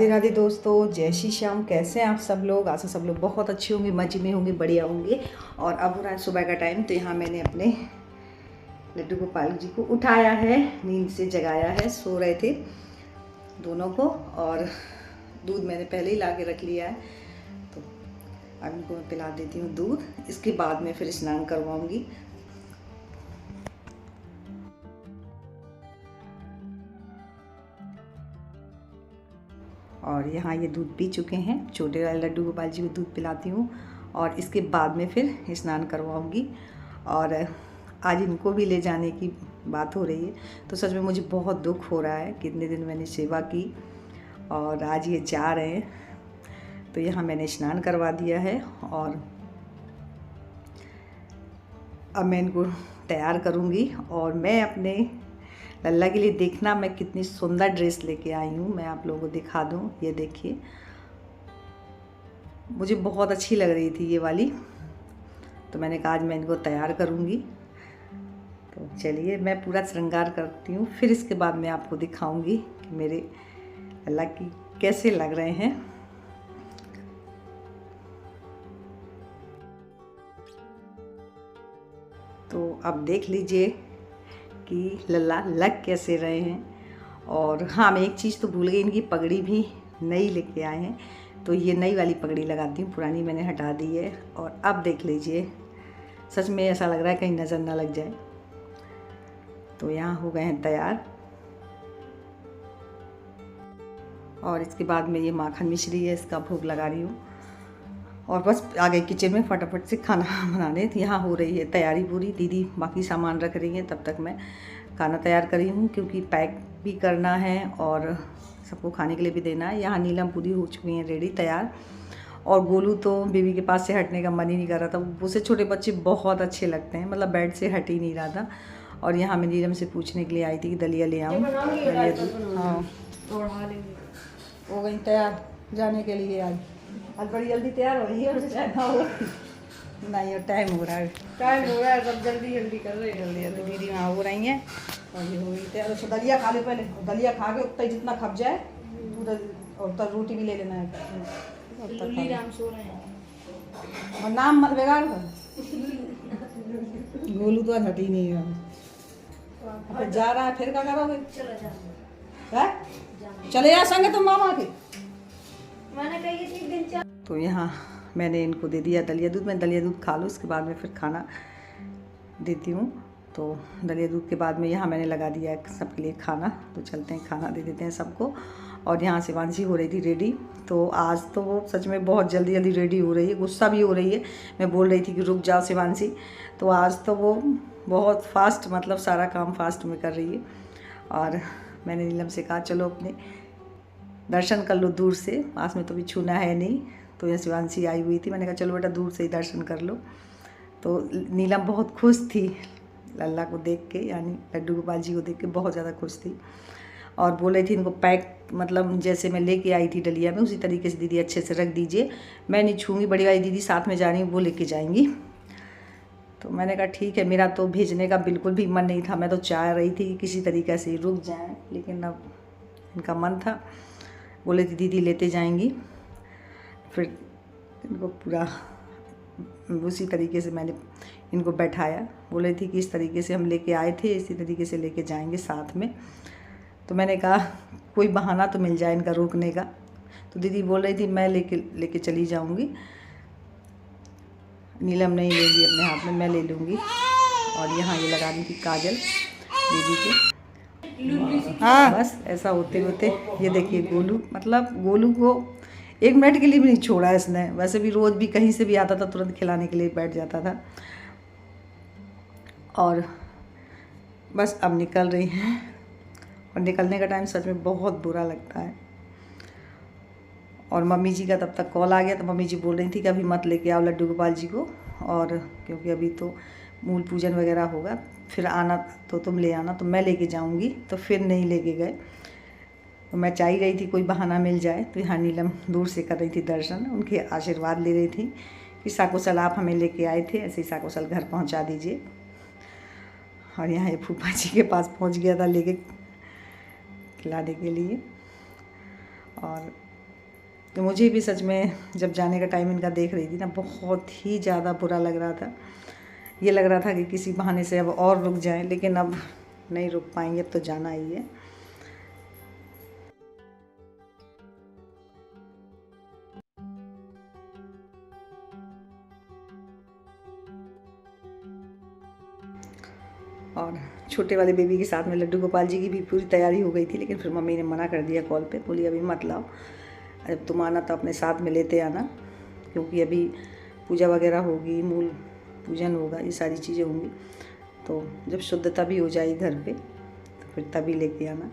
राधे राधे दोस्तों, जय श्री श्याम। कैसे हैं आप सब लोग? आशा सब लोग बहुत अच्छे होंगे, मजे में होंगे, बढ़िया होंगे। और अब हो रहा है सुबह का टाइम। तो यहाँ मैंने अपने लड्डू गोपाल जी को उठाया है, नींद से जगाया है, सो रहे थे दोनों को। और दूध मैंने पहले ही ला के रख लिया है, तो अब इनको मैं पिला देती हूँ दूध। इसके बाद में फिर स्नान करवाऊँगी। और यहाँ ये दूध पी चुके हैं। छोटे वाले लड्डू गोपाल जी को दूध पिलाती हूँ और इसके बाद में फिर स्नान करवाऊँगी। और आज इनको भी ले जाने की बात हो रही है, तो सच में मुझे बहुत दुख हो रहा है। कितने दिन मैंने सेवा की और आज ये जा रहे हैं। तो यहाँ मैंने स्नान करवा दिया है और अब मैं इनको तैयार करूँगी। और मैं अपने लल्ला के लिए देखना मैं कितनी सुंदर ड्रेस लेके आई हूँ, मैं आप लोगों को दिखा दूँ। ये देखिए, मुझे बहुत अच्छी लग रही थी ये वाली, तो मैंने कहा आज मैं इनको तैयार करूँगी। तो चलिए मैं पूरा श्रृंगार करती हूँ, फिर इसके बाद मैं आपको दिखाऊँगी कि मेरे लल्ला की कैसे लग रहे हैं। तो अब देख लीजिए कि लल्ला लग कैसे रहे हैं। और हाँ, मैं एक चीज़ तो भूल गई, इनकी पगड़ी भी नई लेके आए हैं, तो ये नई वाली पगड़ी लगाती हूँ, पुरानी मैंने हटा दी है। और अब देख लीजिए, सच में ऐसा लग रहा है कहीं नज़र ना लग जाए। तो यहाँ हो गए हैं तैयार। और इसके बाद में ये माखन मिश्री है, इसका भोग लगा रही हूँ। और बस आ गई किचन में फटाफट से खाना बनाने। तो यहाँ हो रही है तैयारी पूरी, दीदी बाकी सामान रख रही हैं, तब तक मैं खाना तैयार कर रही हूँ, क्योंकि पैक भी करना है और सबको खाने के लिए भी देना है। यहाँ नीलम पूरी हो चुकी हैं रेडी, तैयार। और गोलू तो बीवी के पास से हटने का मन ही नहीं कर रहा था। उसे छोटे बच्चे बहुत अच्छे लगते हैं, मतलब बेड से हट ही नहीं रहा था। और यहाँ मैं नीलम से पूछने के लिए आई थी कि दलिया ले आऊँ। हाँ, हो गई तैयार जाने के लिए। आज बड़ी जल्दी तैयार हो रही है, नहीं और टाइम हो रहा है, सब जल्दी जल्दी कर रहे हैं, जल्दी जल्दी दीदी वहाँ हो रही हैं। और ये हो गई तैयार। तो दलिया खा ले पहले, दलिया खा के उतना जितना खप जाए उधर, और तब रोटी भी ले लेना है। और नाम मत बेगाड़ कर, गोलू तो आज हटी नहीं है, जा रहा है। फिर क्या करोगे? चले जा संगे तुम मामा के। मैंने कही तो यहाँ मैंने इनको दे दिया दलिया दूध। मैं दलिया दूध खा लूँ, उसके बाद में फिर खाना देती हूँ। तो दलिया दूध के बाद में यहाँ मैंने लगा दिया है सबके लिए खाना। तो चलते हैं, खाना दे देते हैं सबको। और यहाँ शिवांशी हो रही थी रेडी। तो आज तो वो सच में बहुत जल्दी जल्दी रेडी हो रही है, गुस्सा भी हो रही है। मैं बोल रही थी कि रुक जाओ शिवांशी, तो आज तो वो बहुत फास्ट, मतलब सारा काम फास्ट में कर रही है। और मैंने नीलम से कहा चलो अपने दर्शन कर लो दूर से, पास में तो भी छूना है नहीं। तो यहाँ शिवांशी आई हुई थी, मैंने कहा चलो बेटा दूर से ही दर्शन कर लो। तो नीलम बहुत खुश थी लल्ला को देख के, यानी लड्डू गोपाल जी को देख के बहुत ज़्यादा खुश थी। और बोल रही थी इनको पैक, मतलब जैसे मैं लेके आई थी डलिया में, उसी तरीके से दीदी अच्छे से रख दीजिए, मैं नहीं छूँगी। बड़ी वाली दीदी साथ में जा रही, वो लेके जाएंगी। तो मैंने कहा ठीक है। मेरा तो भेजने का बिल्कुल भी मन नहीं था, मैं तो चाह रही थी कि किसी तरीके से रुक जाएँ, लेकिन अब इनका मन था, बोले थी दीदी लेते जाएंगी। फिर इनको पूरा उसी तरीके से मैंने इनको बैठाया। बोले थी कि इस तरीके से हम लेके आए थे, इसी तरीके से लेके जाएंगे साथ में। तो मैंने कहा कोई बहाना तो मिल जाए इनका रोकने का। तो दीदी बोल रही थी मैं लेके चली जाऊंगी, नीलम नहीं लेंगी अपने हाथ में, मैं ले लूँगी। और यहाँ ये लगा दी थी काजल दीदी की। हाँ, बस ऐसा होते होते ये देखिए गोलू, मतलब गोलू को 1 मिनट के लिए भी नहीं छोड़ा इसने। वैसे भी रोज़ भी कहीं से भी आता था तुरंत खिलाने के लिए बैठ जाता था। और बस अब निकल रही हैं। और निकलने का टाइम सच में बहुत बुरा लगता है। और मम्मी जी का तब तक कॉल आ गया, तो मम्मी जी बोल रही थी कि अभी मत लेके आओ लड्डू गोपाल जी को, और क्योंकि अभी तो मूल पूजन वगैरह होगा, फिर आना तो तुम ले आना। तो मैं लेके जाऊंगी, तो फिर नहीं लेके गए। तो मैं चाह रही थी कोई बहाना मिल जाए। तो यहाँ नीलम दूर से कर रही थी दर्शन, उनके आशीर्वाद ले रही थी कि साकुशल आप हमें लेके आए थे, ऐसे ही साकुशल घर पहुँचा दीजिए। और यहाँ ये फूफा जी के पास पहुँच गया था लेके खिलाने के लिए। और तो मुझे भी सच में जब जाने का टाइम इनका देख रही थी ना, बहुत ही ज़्यादा बुरा लग रहा था। ये लग रहा था कि किसी बहाने से अब और रुक जाएं, लेकिन अब नहीं रुक पाएंगे, अब तो जाना ही है। और छोटे वाले बेबी के साथ में लड्डू गोपाल जी की भी पूरी तैयारी हो गई थी, लेकिन फिर मम्मी ने मना कर दिया कॉल पे, बोली अभी मत लाओ, जब तुम आना तो अपने साथ में लेते आना, क्योंकि अभी पूजा वगैरह होगी, मूल पूजन होगा, ये सारी चीज़ें होंगी, तो जब शुद्धता भी हो जाएगी घर पे तो फिर तभी लेके आना।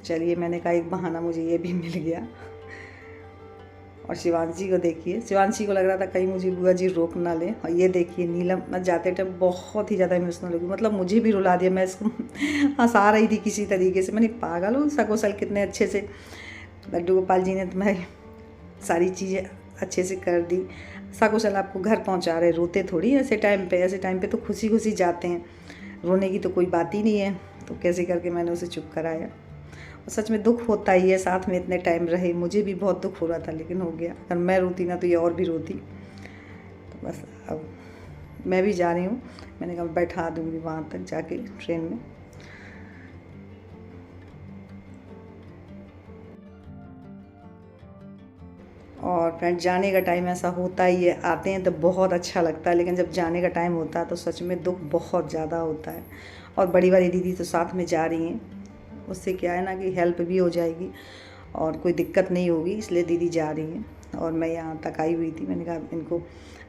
चलिए, मैंने कहा एक बहाना मुझे ये भी मिल गया। और शिवांशी को देखिए, शिवांशी को लग रहा था कहीं मुझे बुआ जी रोक ना लें, और ये देखिए नीलम मैं जाते टाइम बहुत ही ज़्यादा इमोशनल हो गई, मतलब मुझे भी रुला दिया। मैं इसको हंसा रही थी किसी तरीके से, मैंने पागल हो सकोसल कितने अच्छे से लड्डू गोपाल जी ने तुम्हारी सारी चीज़ें अच्छे से कर दी, सकुशल आपको घर पहुंचा रहे, रोते थोड़ी ऐसे टाइम पे तो खुशी खुशी जाते हैं, रोने की तो कोई बात ही नहीं है। तो कैसे करके मैंने उसे चुप कराया। और सच में दुख होता ही है, साथ में इतने टाइम रहे, मुझे भी बहुत दुख हो रहा था, लेकिन हो गया। अगर मैं रोती ना तो ये और भी रोती। तो बस अब मैं भी जा रही हूँ, मैंने कहा बैठा दूँगी वहाँ तक जाके ट्रेन में। और फ्रेंड, जाने का टाइम ऐसा होता ही है, आते हैं तो बहुत अच्छा लगता है, लेकिन जब जाने का टाइम होता है तो सच में दुख बहुत ज़्यादा होता है। और बड़ी वाली दीदी तो साथ में जा रही हैं, उससे क्या है ना कि हेल्प भी हो जाएगी और कोई दिक्कत नहीं होगी, इसलिए दीदी जा रही हैं। और मैं यहाँ तक आई हुई थी, मैंने कहा इनको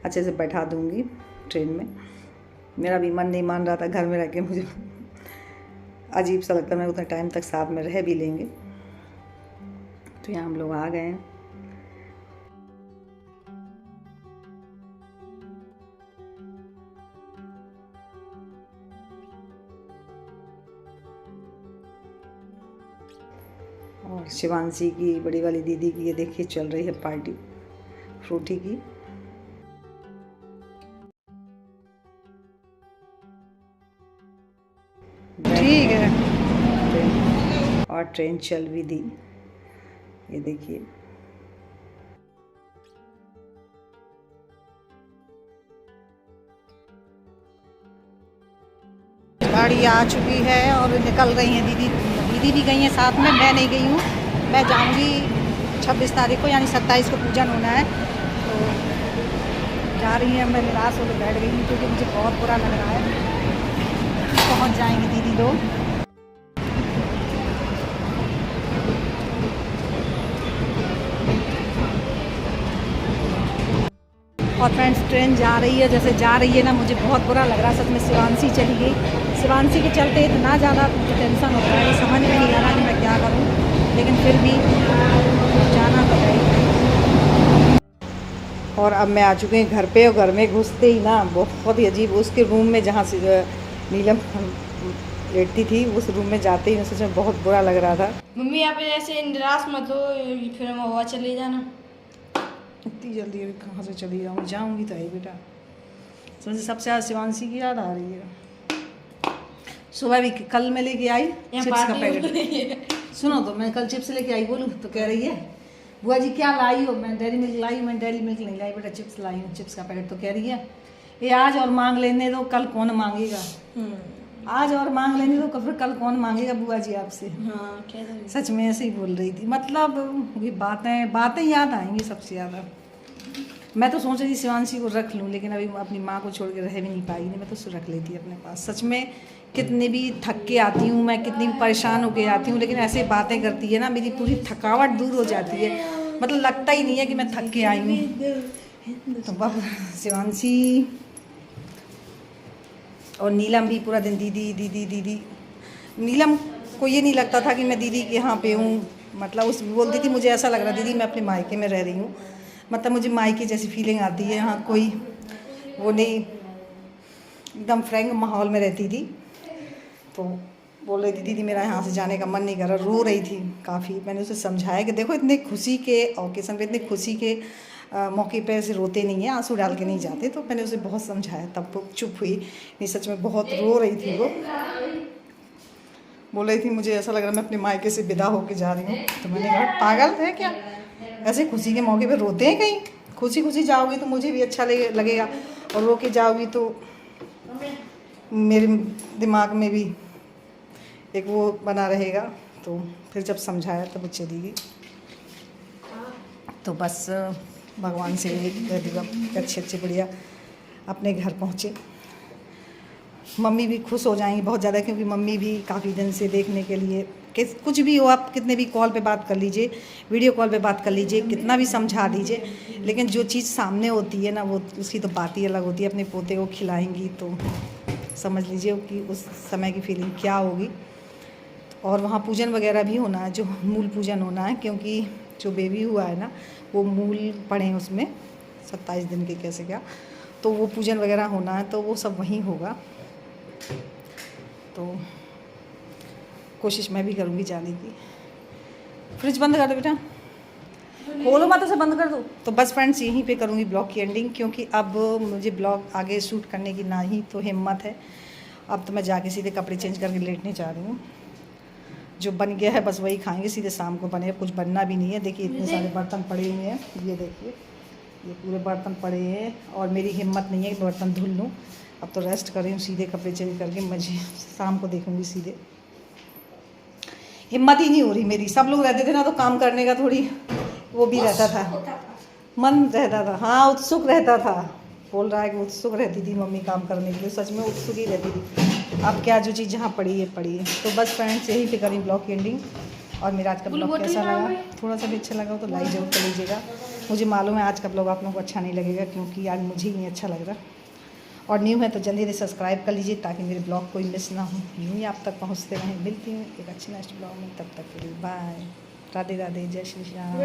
अच्छे से बैठा दूँगी ट्रेन में। मेरा भी मन नहीं मान रहा था घर में रह के, मुझे अजीब सा लगता है, मैं उतने टाइम तक साथ में रह भी लेंगे। तो यहाँ हम लोग आ गए हैं। और शिवांशी की, बड़ी वाली दीदी की, ये देखिए चल रही है पार्टी फ्रूटी की। ठीक है, और ट्रेन चल भी दी, ये देखिए। गाड़ी आ चुकी है और निकल रही हैं दीदी भी गई हैं साथ में, मैं नहीं गई हूँ। मैं जाऊँगी 26 तारीख को, यानी 27 को पूजन होना है, तो जा रही हैं। मैं निराश होकर बैठ गई हूँ क्योंकि मुझे बहुत बुरा लग रहा है। पहुँच जाएंगी दीदी लोग। और फ्रेंड्स, ट्रेन जा रही है, जैसे जा रही है ना, मुझे बहुत बुरा लग रहा है सच में। शिवांशी चली गई, शिवांशी के चलते इतना ज़्यादा टेंशन होता है, समझ में नहीं आ रहा कि मैं क्या करूं, लेकिन फिर भी जाना तो है। और अब मैं आ चुके हैं घर पे, और घर में घुसते ही ना बहुत ही अजीब, उसके रूम में जहाँ से नीलम लेटती थी, उस रूम में जाते ही सच में बहुत बुरा लग रहा था। मम्मी यहाँ पे ऐसे निराश मत हो, फिर हम हुआ चले जाना। इतनी जल्दी अभी कहाँ से चली जाऊँगी तो है बेटा। समझे, सबसे ज़्यादा शिवांशी की याद आ रही है। सुबह भी कल मैं लेके आई चिप्स का पैकेट। सुनो तो, मैं कल चिप्स लेके आई, बोलूँ तो कह रही है बुआ जी क्या लाई हो, मैं डेयरी मिल्क लाई हूँ। मैं डेयरी मिल्क नहीं लाई बेटा, चिप्स लाई हूँ, चिप्स का पैकेट। तो कह रही है ये आज और मांग लेने दो, कल कौन मांगेगा। आज और मांग लेने दो, फिर कल कौन मांगेगा बुआ जी आपसे। हाँ, सच में ऐसे ही बोल रही थी। मतलब ये बातें याद आएंगी सबसे ज़्यादा। मैं तो सोच रही थी शिवांशी को रख लूँ, लेकिन अभी अपनी माँ को छोड़ के रह भी नहीं पाई, नहीं मैं तो उसे रख लेती अपने पास। सच में कितनी भी थक के आती हूँ मैं, कितनी भी परेशान होके आती हूँ, लेकिन ऐसे बातें करती है ना, मेरी पूरी थकावट दूर हो जाती है। मतलब लगता ही नहीं है कि मैं थक के आई हूँ। तो बस शिवांशी और नीलम भी पूरा दिन दीदी दीदी दीदी। नीलम को ये नहीं लगता था कि मैं दीदी के यहाँ पे हूँ, मतलब उस बोलती थी मुझे ऐसा लग रहा दीदी मैं अपने मायके में रह रही हूँ, मतलब मुझे मायके जैसी फीलिंग आती है। यहाँ कोई वो नहीं, एकदम फ्रैंक माहौल में रहती थी। तो बोल रही थी दीदी मेरा यहाँ से जाने का मन नहीं कर रहा, रो रही थी काफ़ी। मैंने उसे समझाया कि देखो इतने खुशी के ओकेज़न पे, इतने खुशी के मौके पे ऐसे रोते नहीं हैं, आंसू डाल के नहीं जाते। तो मैंने उसे बहुत समझाया, तब वो चुप हुई। नहीं सच में बहुत रो रही थी वो, बोल रही थी मुझे ऐसा लग रहा मैं अपने मायके से विदा होके जा रही हूँ। तो मैंने कहा पागल है क्या, ऐसे खुशी के मौके पे रोते हैं कहीं? खुशी खुशी जाओगी तो मुझे भी अच्छा लगेगा, और रो के जाओगी तो मेरे दिमाग में भी एक वो बना रहेगा। तो फिर जब समझाया तब वो चली गई। तो बस भगवान से अच्छे बढ़िया अपने घर पहुँचे। मम्मी भी खुश हो जाएंगी बहुत ज़्यादा, क्योंकि मम्मी भी काफ़ी दिन से देखने के लिए कि कुछ भी हो, आप कितने भी कॉल पे बात कर लीजिए, वीडियो कॉल पे बात कर लीजिए, कितना भी समझा दीजिए, लेकिन जो चीज़ सामने होती है ना, वो उसकी तो बात ही अलग होती है। अपने पोते को खिलाएंगी तो समझ लीजिए कि उस समय की फीलिंग क्या होगी। और वहाँ पूजन वगैरह भी होना है, जो मूल पूजन होना है, क्योंकि जो बेबी हुआ है ना, वो मूल पड़े हैं उसमें 27 दिन के कैसे क्या, तो वो पूजन वगैरह होना है, तो वो सब वहीं होगा। तो कोशिश मैं भी करूँगी जाने की। फ्रिज बंद कर दो बेटा, खोलो मत, उसे बंद कर दो। तो बस फ्रेंड्स, यहीं पे करूँगी ब्लॉग की एंडिंग, क्योंकि अब मुझे ब्लॉग आगे शूट करने की ना ही तो हिम्मत है। अब तो मैं जाके सीधे कपड़े चेंज करके लेटने जा रही हूँ। जो बन गया है बस वही खाएंगे, सीधे शाम को बनेगा, कुछ बनना भी नहीं है। देखिए इतने सारे बर्तन पड़े हुए हैं, ये देखिए ये पूरे बर्तन पड़े हैं, और मेरी हिम्मत नहीं है कि बर्तन धुल लूँ। अब तो रेस्ट कर रही हूँ, सीधे कपड़े चेंज करके मुझे शाम को देखूँगी सीधे। हिम्मत ही नहीं हो रही मेरी। सब लोग रहते थे ना तो काम करने का थोड़ी वो भी रहता था, मन रहता था, हाँ उत्सुक रहता था। बोल रहा है कि उत्सुक रहती थी मम्मी काम करने के लिए, सच में उत्सुक ही रहती थी। अब क्या, जो चीज़ जहाँ पड़ी है पड़ी है। तो बस फ्रेंड्स, यही पे करी ब्लॉग की एंडिंग। और मेरा आज का ब्लॉग कैसा लगा, थोड़ा सा भी अच्छा लगा हो तो लाइक जरूर कर लीजिएगा। मुझे मालूम है आज का ब्लॉग आप लोगों को अच्छा नहीं लगेगा, क्योंकि आज मुझे ही नहीं अच्छा लग रहा। और न्यू है तो जल्दी से सब्सक्राइब कर लीजिए, ताकि मेरे ब्लॉग कोई मिस ना हो, यूँ ही आप तक पहुँचते रहें। मिलती हूँ एक अच्छे नेक्स्ट ब्लॉग में, तब तक के लिए बाय, राधे राधे, जय श्री श्याम।